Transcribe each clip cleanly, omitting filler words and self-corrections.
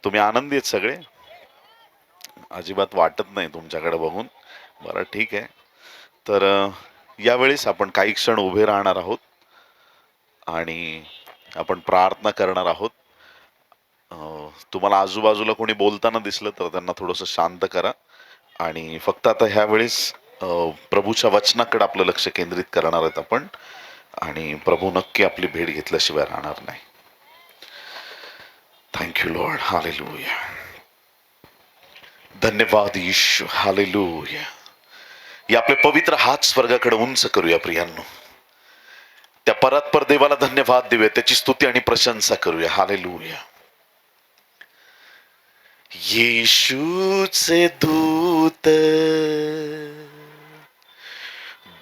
तुम्ही आनंदी आहेत सगळे? अजिबात वाटत नाही तुमच्याकडे बघून. बरं ठीक आहे. तर यावेळेस आपण काही क्षण उभे राहणार आहोत आणि आपण प्रार्थना करणार आहोत. तुम्हाला आजूबाजूला कोणी बोलताना दिसलं तर त्यांना थोडंसं शांत करा आणि फक्त आता ह्या वेळेस प्रभूच्या वचनाकडे आपलं लक्ष केंद्रित करणार आहेत आपण आणि प्रभू नक्की आपली भेट घेतल्याशिवाय राहणार नाही. Thank you Lord. हालेलुया. धन्यवाद येशू. हालेलुया. या आपले पवित्र हात स्वर्गाकडे उंच करूया प्रियांनो. त्या परात्पर देवाला धन्यवाद देऊया, त्याची स्तुती आणि प्रशंसा करूया. हालेलुया. येशूचे दूत,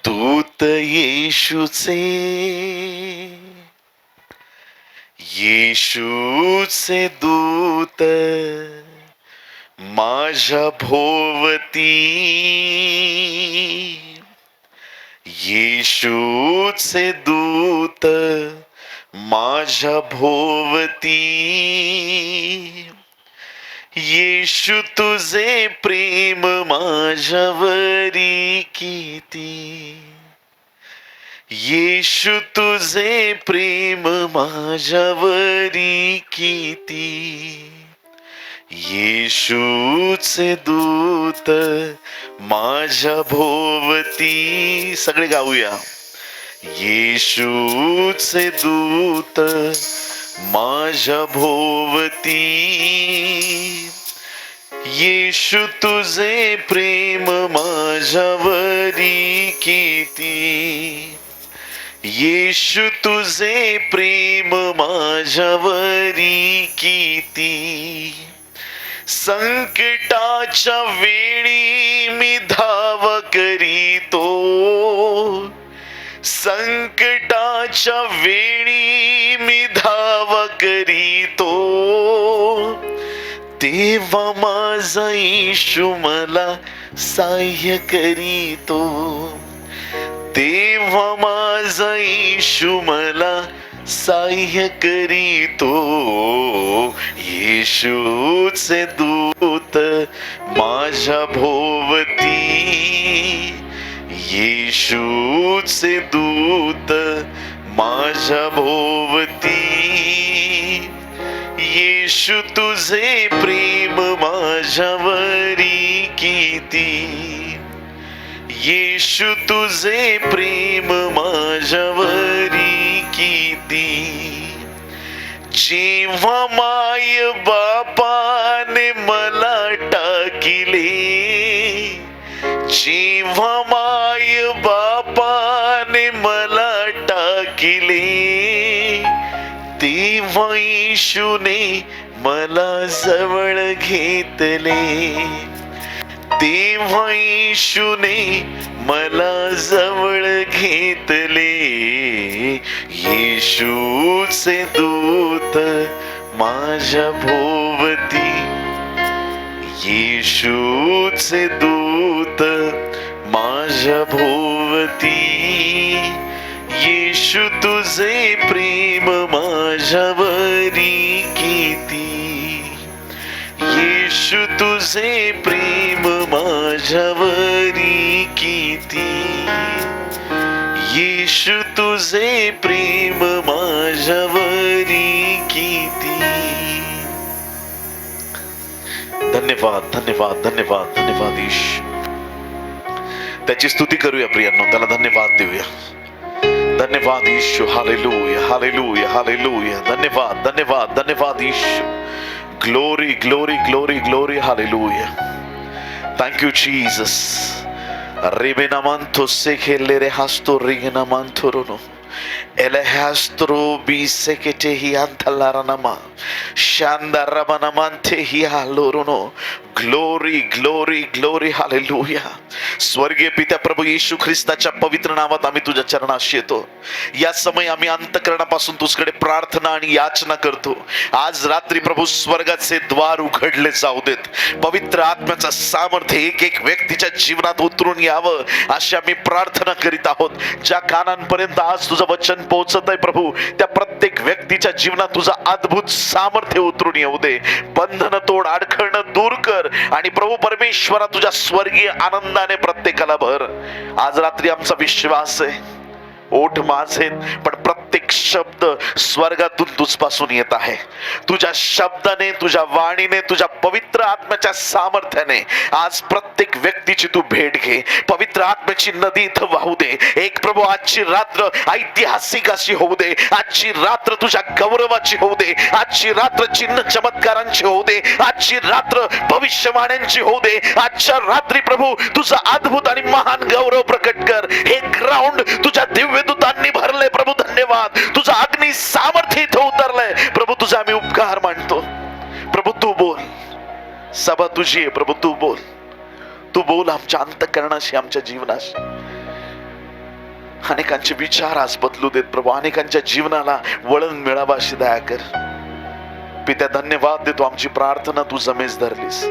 दूत येशूचे, येशूचे दूत माझ्या भोवती, येशूचे दूत माझ्या भोवती, येशू तुझे प्रेम माझ्यावरी किती, येशू तुझे प्रेम माझ्यावरी किती, येशूचे दूत माझ्या भोवती. सगळे गाऊया. येशूचे दूत माझ्या भोवती, येशू तुझे प्रेम माझ्यावरी किती, येशू तुझे प्रेम माझ्यावरी किती, संकटाच्या वेळी मी धाव करीतो, संकटाच्या वेळी मी धाव करीतो, तेव्हा माझा येशू मला सहाय्य करीतो, तेव्हा माझा येशू मला सहाय्य करीतो, येशूचे दूत माझ्या भोवती, येशूचे दूत माझ्या भोवती, येशू तुझे प्रेम माझ्यावरी किती, येशू तुझे प्रेम माझ्यावरी किती, जेव्हा माय बापाने मला टाकिले, जेव्हा माय बापाने मला टाकिले, तेव्हा येशूने मला जवळ घेतले, तेव्हा येशूने मला जवळ घेतले, येशूचे दूत माझ्या भोवती, येशूचे दूत माझ्या भोवती, येशू तुझे प्रेम माझ्यावरी किती, येशू तुझे प्रेम माझ्यावरी किती, येशू तुझे प्रेम माझ्यावरी किती. धन्यवाद धन्यवाद धन्यवाद धन्यवाद येशू. त्याची स्तुती करूया प्रियांनो, त्याला धन्यवाद देऊया. धन्यवाद येशू. Hallelujah hallelujah hallelujah. धन्यवाद धन्यवाद धन्यवाद येशू. Glory glory glory glory. Hallelujah. Thank you Jesus. रेबेनामांथो सेखेलेरे हास्तो रिगेनामांथोरोनो Elehastro bisekete hiantalarama shandaramanamanте hialorono. Glory glory glory. Hallelujah. स्वर्गीय पित्या प्रभू येशू ख्रिस्ताच्या पवित्र नावात आम्ही तुझ्या चरणाशी येतो. या समय आम्ही अंतःकरणापासून तुझ्याकडे प्रार्थना आणि याचना करतो. आज रात्री प्रभू स्वर्गाचे द्वार उघडले जाऊ देत. पवित्र आत्म्याचा सामर्थ्य एक एक व्यक्तीच्या जीवनात उतरून यावं अशी आम्ही प्रार्थना करीत आहोत. ज्या कानांपर्यंत आज तुझं वचन पोहोचत आहे प्रभू, त्या प्रत्येक व्यक्तीच्या जीवनात तुझा अद्भुत सामर्थ्य उतरून येऊ दे. बंधन तोड, अडखळणं दूर कर आणि प्रभू परमेश्वरा तुझ्या स्वर्गीय आनंदाने प्रत्येकाला भर. आज रात्री आमचा विश्वास आहे, ओठ माझे पण प्रत्येक शब्द स्वर्गातून तुझपासून येत आहे. तुझ्या शब्दाने, तुझ्या वाणीने, तुझ्या पवित्र आत्म्याच्या सामर्थ्याने आज प्रत्येक व्यक्तीची तू भेट घे. पवित्र आत्म्याची नदी इथं वाहू दे. एक प्रभू आजची रात्र ऐतिहासिक अशी होऊ दे. आजची रात्र तुझ्या गौरवाची होऊ दे. आजची रात्र चिन्ह चमत्कारांची होऊ दे. आजची रात्र भविष्यवाण्यांची होऊ दे. आजच्या रात्री प्रभू तुझा अद्भुत आणि महान गौरव प्रकट कर. हे ग्राउंड तुझ्या दिव्य दूतांनी भरले प्रभू, धन्यवाद. तुझा अग्नी सामर्थ्य इथं उतरलंय प्रभू, तुझा आम्ही उपकार मानतो. प्रभू तू बोल, सभा तुझी आहे प्रभू, तू बोल. तू बोल आमच्या अंतःकरणाशी, आमच्या जीवनाशी. अनेकांचे विचार आज बदलू देत प्रभू, अनेकांच्या जीवनाला वळण मिळावा अशी दया कर. पित्या धन्यवाद देतो, आमची प्रार्थना तू जमेस धरलीस.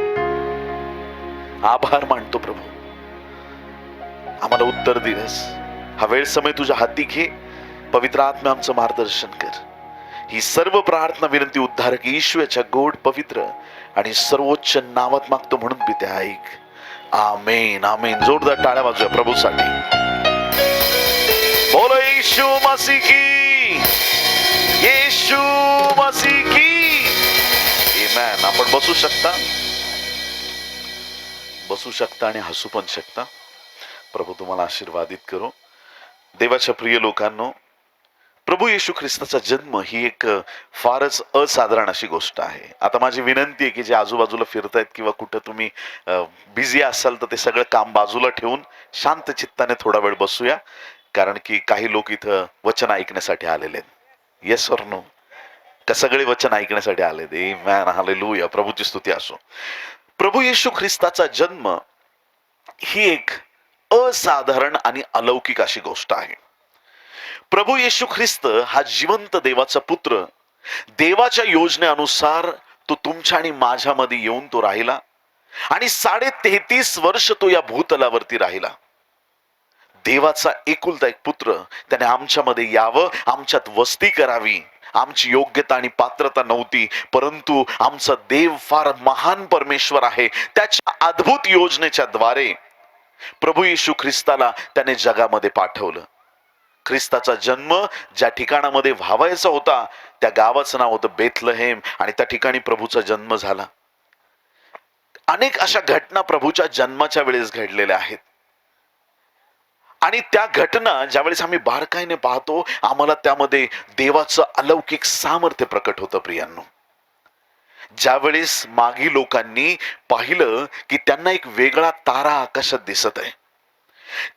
आभार मानतो प्रभू, आम्हाला उत्तर दिलंस. हा वेळ समय तुझ्या हाती घे. पवित्र आत्मा आमचं मार्गदर्शन कर. ही सर्व प्रार्थना विनंती उद्धारक येशूच्या गोड पवित्र आणि सर्वोच्च नावात मागतो म्हणून पिते ऐक. आमेन आमेन. जोरदार टाळ्या वाजूया प्रभूसाठी. बोलो येशू मसीह की, येशू मसीह की. आमेन. आपण बसू शकता आणि हसू पण शकता. प्रभू तुम्हाला आशीर्वादित करो. देवाच्या प्रिय लोकांनो, प्रभू येशू ख्रिस्ताचा जन्म ही एक फारच असाधारण अशी गोष्ट आहे. आता माझी विनंती आहे की जे आजूबाजूला फिरतायत किंवा कुठं तुम्ही बिझी असाल तर ते सगळं काम बाजूला ठेवून शांत चित्ताने थोडा वेळ बसूया, कारण की काही लोक इथं वचन ऐकण्यासाठी आलेले आहेत. Yes or no? का सगळे वचन ऐकण्यासाठी आलेत? आमेन, हालेलुया, प्रभूची स्तुती असो. प्रभू येशू ख्रिस्ताचा जन्म ही एक असाधारण आणि अलौकिक अशी गोष्ट आहे. प्रभू येशू ख्रिस्त हा जिवंत देवाचा पुत्र, देवाच्या योजनेनुसार तो तुमच्या आणि माझ्यामध्ये येऊन तो राहिला आणि 33.5 वर्ष तो या भूतलावरती राहिला. देवाचा एकुलता एक पुत्र, त्याने आमच्यामध्ये यावं, आमच्यात वस्ती करावी. आमची योग्यता आणि पात्रता नव्हती, परंतु आमचा देव फार महान परमेश्वर आहे. त्याच्या अद्भुत योजनेच्या द्वारे प्रभू येशू ख्रिस्ताला त्याने जगामध्ये पाठवलं. ख्रिस्ताचा जन्म ज्या ठिकाणामध्ये व्हावायचा होता त्या गावाचं नाव होतं बेथलहेम आणि त्या ठिकाणी प्रभूचा जन्म झाला. अनेक अशा घटना प्रभूच्या जन्माच्या वेळेस घडलेल्या आहेत आणि त्या घटना ज्यावेळेस आम्ही बारकाईने पाहतो आम्हाला त्यामध्ये देवाचं अलौकिक सामर्थ्य प्रकट होतं. प्रियांनो, ज्यावेळेस मागी लोकांनी पाहिलं की त्यांना एक वेगळा तारा आकाशात दिसत आहे,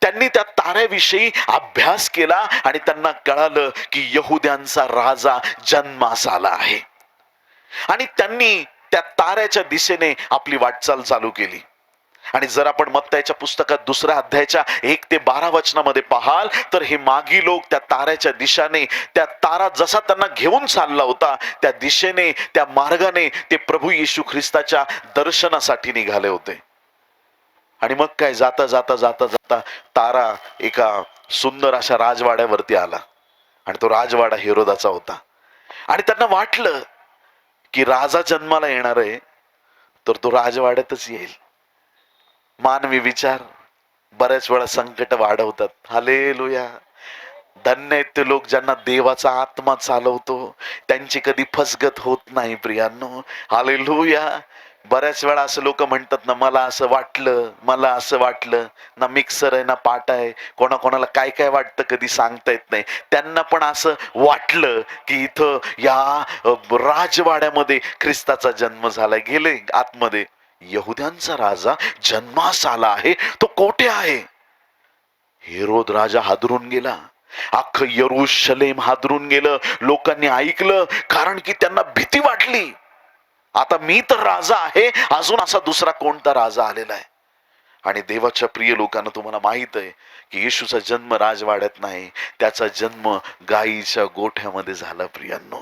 त्यांनी त्या ताऱ्याविषयी अभ्यास केला आणि त्यांना कळालं की यहुद्यांचा राजा जन्मास आला आहे आणि त्यांनी त्या ताऱ्याच्या दिशेने आपली वाटचाल चालू केली. आणि जर आपण मत्ताईच्या पुस्तकात 2 अध्यायाच्या 1 ते 12 वचनामध्ये पाहाल तर हे मागी लोक त्या ताऱ्याच्या दिशेने, त्या तारा जसा त्यांना घेऊन चालला होता त्या दिशेने, त्या मार्गाने ते प्रभू येशू ख्रिस्ताच्या दर्शनासाठी निघाले होते. आणि मग काय, जाता जाता जाता जाता तारा एका सुंदर अशा राजवाड्यावरती आला आणि तो राजवाडा हेरोदाचा होता. आणि त्यांना वाटलं की राजा जन्माला येणार आहे तर तो राजवाड्यातच येईल. मानवी विचार बऱ्याच वेळा संकट वाढवतात. हालेलुया. धन्य आहेत ते लोक ज्यांना देवाचा आत्मा चालवतो, त्यांची कधी फसगत होत नाही. प्रियांनो, हालेलुया. बऱ्याच वेळा असं लोक म्हणतात ना, मला असं वाटलं, मला असं वाटलं. ना मिक्सर आहे ना पाट आहे, कोणाकोणाला काय काय वाटतं कधी सांगता येत नाही. त्यांना पण असं वाटलं की इथं या राजवाड्यामध्ये ख्रिस्ताचा जन्म झालाय. गेले आतमध्ये, यहुद्यांचा राजा जन्मास आला आहे, तो कोठे आहे? हेरोद राजा हादरून गेला, अख्खं यरूशलेम हादरून गेलं. लोकांनी ऐकलं, कारण की त्यांना भीती वाटली. आता मी तर राजा आहे, अजून असा दुसरा कोणता राजा आलेला आहे? आणि देवाच्या प्रिय लोकांना, तुम्हाला माहित आहे की येशूचा जन्म राजवाड्यात नाही, त्याचा जन्म गायीच्या गोठ्यामध्ये झाला. प्रियांनो,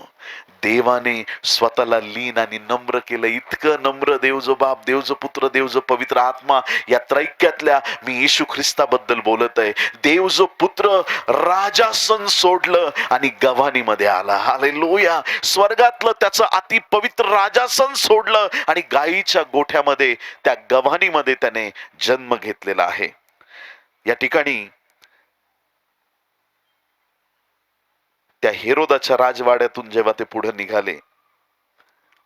देवाने स्वतःला लीन आणि नम्र केलं. इतकं नम्र, देव जो बाप, देव जो पुत्र, देव जो पवित्र आत्मा, या त्रैक्यातल्या मी येशू ख्रिस्ताबद्दल बोलत आहे. देव जो पुत्र राजासन सोडलं आणि गव्हाणीमध्ये आला. हालेलुया. स्वर्गातलं त्याचं अति पवित्र राजासन सोडलं आणि गायीच्या गोठ्यामध्ये, त्या गव्हाणीमध्ये त्याने जन्म घेतलेला आहे. या ठिकाणी त्या हेरोदाच्या राजवाड्यातून जेव्हा ते पुढे निघाले,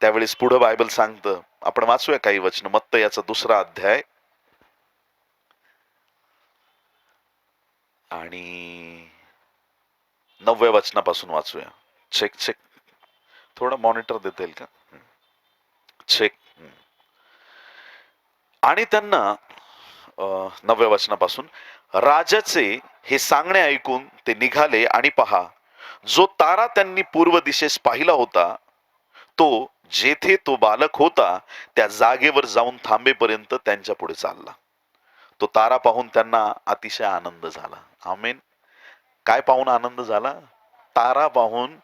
त्यावेळेस पुढे बायबल सांगतं, आपण वाचूया काही वचन. मत्ती याचा 2रा अध्याय आणि 9व्या वचनापासून वाचूया. चेक चेक, थोडा मॉनिटर देता येईल का? चेक. आणि त्यांना 9व्या वचनापासून, राजाचे हे सांगणे ऐकून ते निघाले आणि पहा, जो तारा त्यांनी पूर्व दिशेस पाहिला होता, तो जेथे तो बालक होता त्या जागेवर जाऊन थांबेपर्यंत त्यांच्या पुढे चालला. तो तारा पाहून त्यांना अतिशय आनंद झाला. आमेन. काय पाहून आनंद झाला? तारा पाहून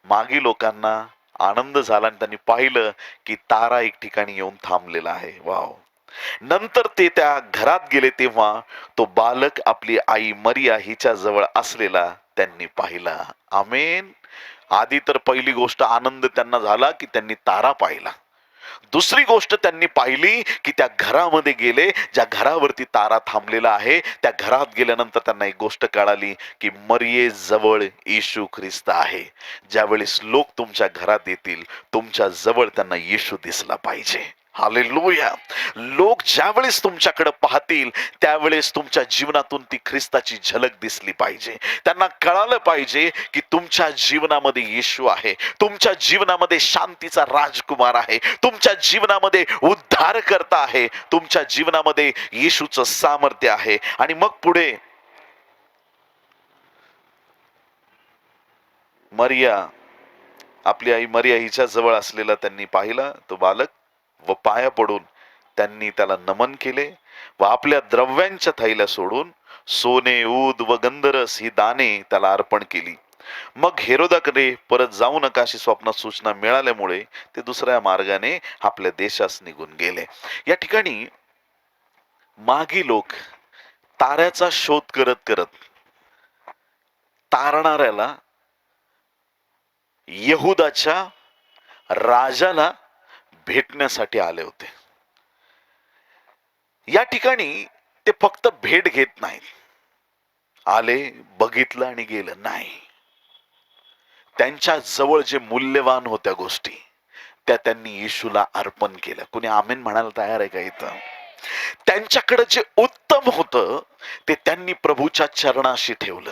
मागी लोकांना आनंद झाला आणि त्यांनी पाहिलं की तारा एक ठिकाणी येऊन थांबलेला आहे. वाव. नंतर ते त्या घरात गेले तेव्हा तो बालक आपली आई मरिया हिच्या जवळ असलेला त्यांनी पाहिला. आमेन. आधी तर पहिली गोष्ट आनंद त्यांना झाला की त्यांनी तारा पाहिला. दुसरी गोष्ट त्यांनी पाहिली की त्या घरामध्ये गेले, ज्या घरावरती तारा थांबलेला आहे, त्या घरात गेल्यानंतर त्यांना एक गोष्ट कळाली की मरिये जवळ येशू ख्रिस्त आहे. ज्यावेळेस लोक तुमच्या घरात येतील, तुमच्या जवळ त्यांना येशू दिसला पाहिजे. हालेलुया. लोक ज्यावेळेस तुमच्याकडे पाहतील, त्यावेळेस तुमच्या जीवनातून ती ख्रिस्ताची झलक दिसली पाहिजे. त्यांना कळालं पाहिजे की तुमच्या जीवनामध्ये येशू आहे, तुमच्या जीवनामध्ये शांतीचा राजकुमार आहे, तुमच्या जीवनामध्ये उद्धारकर्ता आहे, तुमच्या जीवनामध्ये येशूचं सामर्थ्य आहे. आणि मग पुढे मरिया, आपली आई मरिया हिच्या जवळ असलेला त्यांनी पाहिला तो बालक व पाया पडून त्यांनी त्याला नमन केले व आपल्या द्रव्यांच्या थैल्या सोडून सोने, ऊद व गंधरस ही दाने त्याला अर्पण केली. मग हेरोदाकडे परत जाऊ नका अशी स्वप्नात सूचना मिळाल्यामुळे ते दुसऱ्या मार्गाने आपल्या देशास निघून गेले. या ठिकाणी मागी लोक ताऱ्याचा शोध करत करत तारणाऱ्याला, यहुदाच्या राजाला भेटण्यासाठी आले होते. या ठिकाणी ते फक्त भेट घेत नाहीत, आले, बघितलं आणि गेलं नाही. त्यांच्या जवळ जे मूल्यवान होत्या गोष्टी, त्या त्यांनी येशूला अर्पण केल्या. कुणी आमेन म्हणायला तयार आहे का इथं? त्यांच्याकडे जे उत्तम होतं ते त्यांनी प्रभूच्या चरणाशी ठेवलं.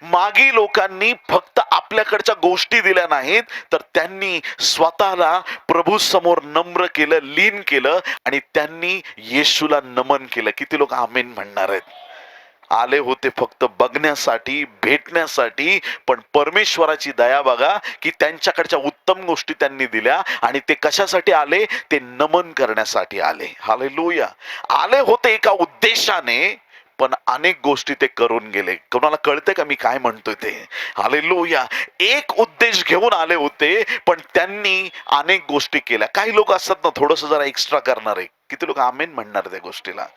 मागी लोकांनी फक्त आपल्याकडच्या गोष्टी दिल्या नाहीत, तर त्यांनी स्वतःला प्रभू समोर नम्र केलं, लीन केलं आणि त्यांनी येशूला नमन केलं. किती लोक आमेन म्हणणार आहेत? आले होते फक्त बघण्यासाठी, भेटण्यासाठी, पण परमेश्वराची दया बघा की त्यांच्याकडच्या उत्तम गोष्टी त्यांनी दिल्या आणि ते कशासाठी आले? ते नमन करण्यासाठी आले. हालेलुया. आले होते एका उद्देशाने, पण अनेक गोष्टी ते करून गेले. कोणाला कळते का मी काय म्हणतोय ते? हालेलुया. एक उद्देश घेऊन आले होते, पण त्यांनी अनेक गोष्टी केल्या. काही लोक असतात ना थोडस जरा एक्स्ट्रा करणारे. किती लोक आमेन म्हणणार त्या गोष्टीला?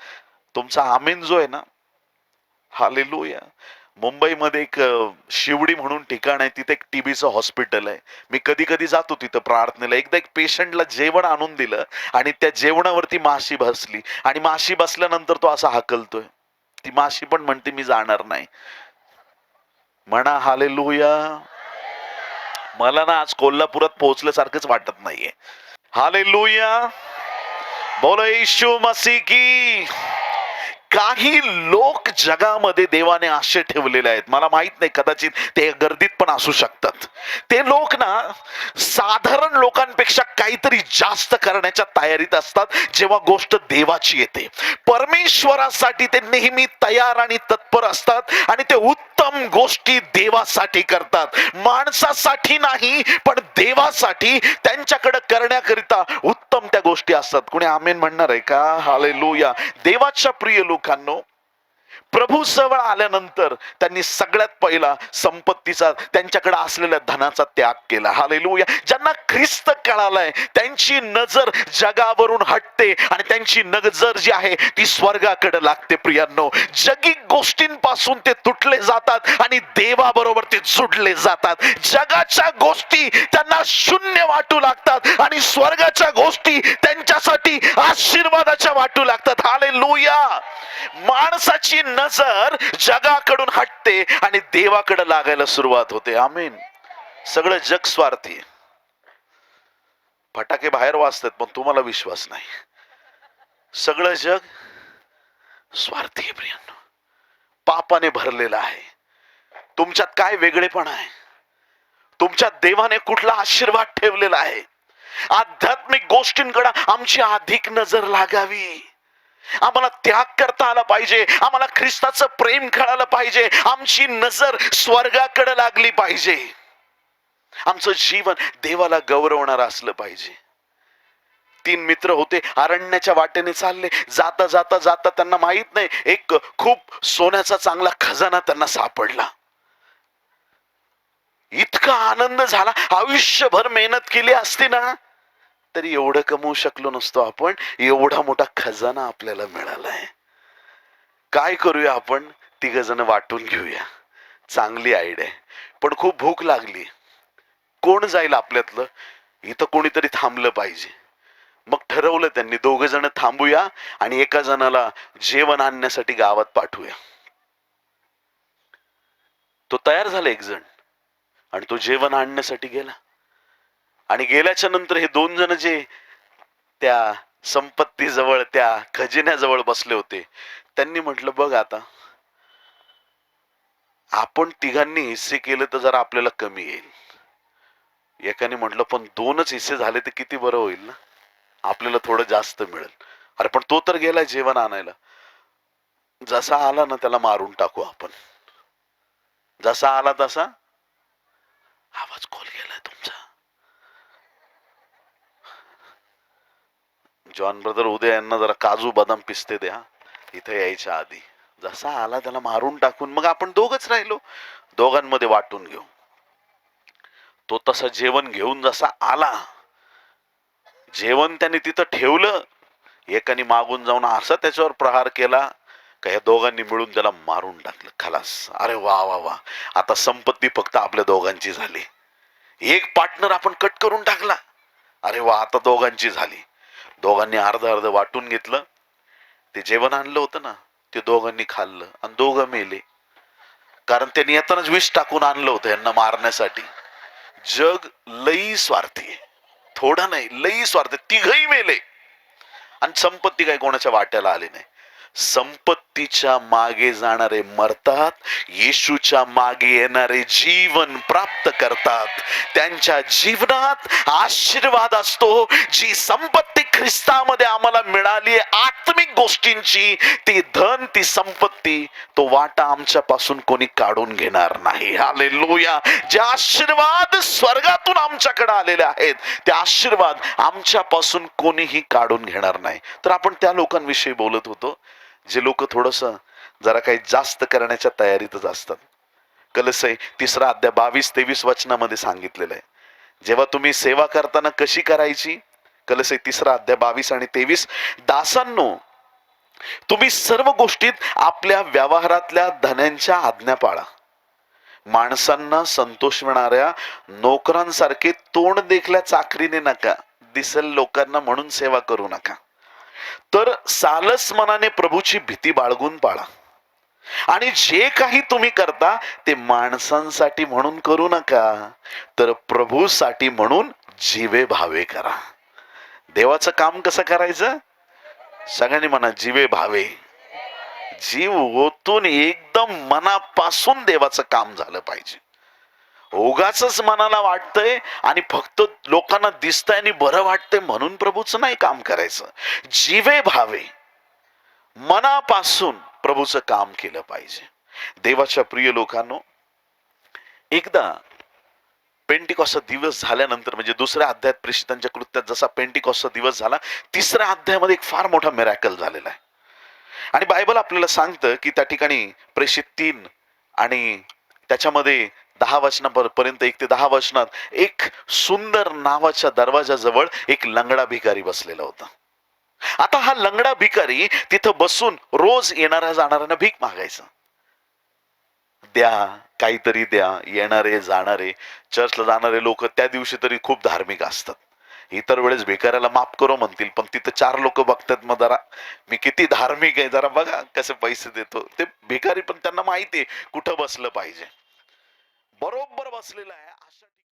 तुमचा आमेन जो आहे ना, हालेलुया. मुंबईमध्ये एक शिवडी म्हणून ठिकाण आहे, तिथे एक टीबीचं हॉस्पिटल आहे. मी कधी कधी जातो तिथं प्रार्थनेला. एकदा एक पेशंटला जेवण आणून दिलं आणि त्या जेवणावरती माशी बसली आणि माशी बसल्यानंतर तो असा हाकलतोय. ती माशी पण म्हणते मी जाणार नाही. म्हणा हालेलुया. मला ना आज कोल्हापुरात पोहोचल्यासारखंच वाटत नाहीये. हालेलुया. बोलो येशू मसीह की. काही लोक जगामध्ये देवाने आशे ठेवलेले आहेत. मला माहित नाही, कदाचित ते गर्दीत पण असू शकतात. ते लोक ना साधारण लोकांपेक्षा काहीतरी जास्त करण्याच्या तयारीत असतात जेव्हा गोष्ट देवाची येते. परमेश्वरासाठी ते नेहमी तयार आणि तत्पर असतात आणि ते उत्तम गोष्टी देवासाठी करतात. माणसासाठी नाही, पण देवासाठी त्यांच्याकडे करण्याकरिता उत्तम त्या गोष्टी असतात. कोणी आमेन म्हणणार आहे का? हालेलुया. देवाच्या प्रिय लोकांनो, प्रभू जवळ आल्यानंतर त्यांनी सगळ्यात पहिला संपत्तीचा, त्यांच्याकडे असलेल्या धनाचा त्याग केला. हालेलुया. ज्यांना ख्रिस्त कळालाय त्यांची नजर जगावरून हटते आणि त्यांची नजर जी आहे ती स्वर्गाकडे लागते. प्रियांनो, जगी गोष्टींपासून ते तुटले जातात आणि देवाबरोबर ते जुडले जातात. जगाच्या गोष्टी त्यांना शून्य वाटू लागतात आणि स्वर्गाच्या गोष्टी त्यांच्यासाठी आशीर्वादाच्या वाटू लागतात. हालेलुया. माणसाची नजर जगाकडून हटते आणि देवाकडे लागायला सुरुवात होते. आमेन. सगळं जग स्वार्थी. फटाके बाहेर वाजतात पण तुम्हाला विश्वास नाही. सगळं जग स्वार्थी आहे प्रियांनो. पापाने भरलेलं आहे. तुमच्यात काय वेगळेपणा आहे? तुमच्या देवाने कुठला आशीर्वाद ठेवलेला आहे? आध्यात्मिक गोष्टींकडे आमची अधिक नजर लागावी. आम्हाला त्याग करता आला पाहिजे. आम्हाला ख्रिस्ताचं प्रेम कळालं पाहिजे. आमची नजर स्वर्गाकडे लागली पाहिजे. आमचं जीवन देवाला गौरवणारं असलं पाहिजे. 3 मित्र होते, अरण्याच्या वाटेने चालले. जाता जाता जाता त्यांना माहित नाही, एक खूप सोन्याचा चांगला खजाना त्यांना सापडला. इतका आनंद झाला. आयुष्यभर मेहनत केली असती ना तरी एवढं कमवू शकलो नसतो आपण. एवढा मोठा खजाना आपल्याला मिळालाय. काय करूया आपण? 3 जण वाटून घेऊया. चांगली आयडिया. पण खूप भूक लागली. कोण जाईल आपल्यातलं? इथं कोणीतरी थांबलं पाहिजे. मग ठरवलं त्यांनी, 2 जण थांबूया आणि एका जणाला जेवण आणण्यासाठी गावात पाठवूया. तो तयार झाला 1 जण आणि तो जेवण आणण्यासाठी गेला. आणि गेल्याच्या नंतर हे 2 जण जे त्या संपत्तीजवळ, त्या खजिन्याजवळ बसले होते, त्यांनी म्हटलं, बघ आता आपण 3घांनी हिस्से केले तर जरा आपल्याला कमी येईल. एकाने म्हटलं, पण 2च हिस्से झाले तर किती बरं होईल ना, आपल्याला थोडं जास्त मिळेल. अरे पण तो तर गेला जेवण आणायला. जसा आला ना त्याला मारून टाकू आपण. जसा आला तसा. आवाज खोल गेलाय तुमचा. जॉन ब्रदर, उद्या यांना जरा काजू बदाम पिस्ते द्या इथे यायच्या आधी. जसा आला त्याला मारून टाकून मग आपण 2घच राहिलो. 2घांमध्ये वाटून घेऊ. तो तसा जेवण घेऊन जसा आला, जेवण त्याने तिथं ठेवलं. एकाने मागून जाऊन असा त्याच्यावर प्रहार केला का ह्या 2घांनी मिळून त्याला मारून टाकलं. खलास. अरे वा वा वा. आता संपत्ती फक्त आपल्या 2घांची झाली. एक पार्टनर आपण कट करून टाकला. अरे वा, आता 2घांची झाली. 2घांनी अर्ध अर्ध वाटून घेतलं. ते जेवण आणलं होतं ना ते 2घांनी खाल्लं आणि 2घं मेले. कारण त्यांनी येतानाच विष टाकून आणलं होतं यांना मारण्यासाठी. जग लई स्वार्थी आहे. थोडं नाही, लई स्वार्थी. 3घही मेले आणि संपत्ती काही कोणाच्या वाट्याला आली नाही. संपत्तीच्या मागे जाणारे मरतात, येशूच्या मागे येणारे जीवन प्राप्त करतात. त्यांच्या जीवनात आशीर्वाद असतो. जी संपत्ती ख्रिस्तामध्ये आम्हाला मिळाली आत्मिक गोष्टींची, ती धन, ती संपत्ती, तो वाटा आमच्यापासून कोणी काढून घेणार नाही. हालेलुया. जे आशीर्वाद स्वर्गातून आमच्याकडे आलेले आहेत ते आशीर्वाद आमच्यापासून कोणीही काढून घेणार नाही. तर आपण त्या लोकांविषयी बोलत होतो जे लोक थोडस जरा काही जास्त करण्याच्या तयारीतच असतात. कलसे 3 अध्याय 22-23 वचनामध्ये सांगितलेलं आहे. जेव्हा तुम्ही सेवा करताना कशी करायची? कलसे 3 अध्याय 22 आणि 23. दासांनो, तुम्ही सर्व गोष्टीत आपल्या व्यवहारातल्या धन्यांच्या आज्ञा पाळा. माणसांना संतोष मिळणाऱ्या नोकरांसारखे तोंड देखल्या चाकरीने नका दिसेल लोकांना म्हणून सेवा करू नका. तर सालस मनाने प्रभूची भीती बाळगून पाळा. आणि जे काही तुम्ही करता ते माणसांसाठी म्हणून करू नका, तर प्रभूसाठी म्हणून जीवे भावे करा. देवाचं काम कसं करायचं? सगळ्यांनी म्हणा, जीवे भावे. जीव ओतून एकदम मनापासून देवाचं काम झालं पाहिजे. ओगाच मनाला वाटतंय आणि फक्त लोकांना दिसतंय आणि बरं वाटतंय म्हणून प्रभूचं नाही काम करायचं. जीवे भावे मनापासून प्रभूचं काम केलं पाहिजे. देवाच्या प्रिय लोकांनो, एकदा पेंटिकॉसचा दिवस झाल्यानंतर म्हणजे दुसऱ्या अध्यायात प्रेषितांच्या कृत्यात जसा पेंटिकॉसचा दिवस झाला, तिसऱ्या अध्यायामध्ये एक फार मोठा मिरॅकल झालेला आहे. आणि बायबल आपल्याला सांगतं की त्या ठिकाणी प्रेषित 3 आणि त्याच्यामध्ये 10 वचनापर्यंत, 1 ते 10 वचनात एक सुंदर नावाच्या दरवाजाजवळ एक लंगडा भिकारी बसलेला होता. आता हा लंगडा भिकारी तिथं बसून रोज येणाऱ्या जाणाऱ्यांना भीक मागायचा. द्या, काहीतरी द्या. येणारे जाणारे, चर्चला जाणारे लोक त्या दिवशी तरी खूप धार्मिक असतात. इतर वेळेस भिकाऱ्याला माफ करो म्हणतील, पण तिथं 4 लोक बघतात, मग जरा मी किती धार्मिक आहे, जरा बघा कसे पैसे देतो. ते भिकारी पण त्यांना माहिती आहे कुठं बसलं पाहिजे. बरोबर बसलेला आहे अशा